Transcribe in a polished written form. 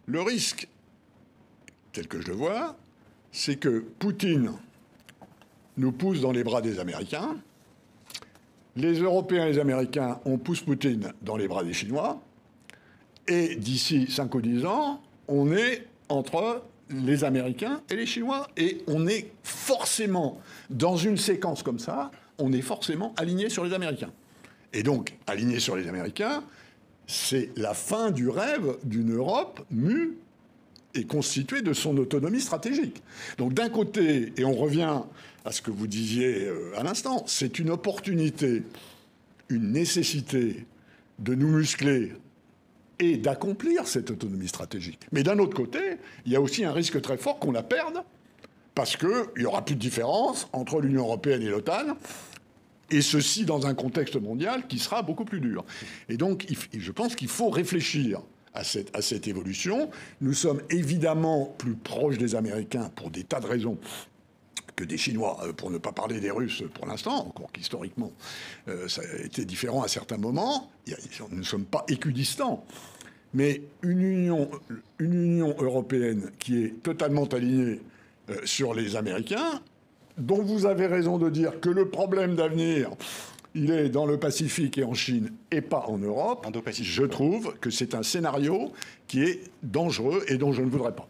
Le risque, tel que je le vois, c'est que Poutine nous pousse dans les bras des Américains. Les Européens et les Américains, on pousse Poutine dans les bras des Chinois. Et d'ici 5 ou 10 ans, on est entre les Américains et les Chinois. Et on est forcément, dans une séquence comme ça, on est forcément aligné sur les Américains. Et donc, aligné sur les Américains, c'est la fin du rêve d'une Europe mue et constituée de son autonomie stratégique. Donc d'un côté, et on revient à ce que vous disiez à l'instant, c'est une opportunité, une nécessité de nous muscler et d'accomplir cette autonomie stratégique. Mais d'un autre côté, il y a aussi un risque très fort qu'on la perde, parce qu'il n'y aura plus de différence entre l'Union européenne et l'OTAN, et ceci dans un contexte mondial qui sera beaucoup plus dur. Et donc, je pense qu'il faut réfléchir à cette évolution. Nous sommes évidemment plus proches des Américains pour des tas de raisons que des Chinois, pour ne pas parler des Russes pour l'instant, encore qu'historiquement, ça a été différent à certains moments. Nous ne sommes pas équidistants. Mais une Union européenne qui est totalement alignée sur les Américains, dont vous avez raison de dire que le problème d'avenir, il est dans le Pacifique et en Chine et pas en Europe, je trouve que c'est un scénario qui est dangereux et dont je ne voudrais pas.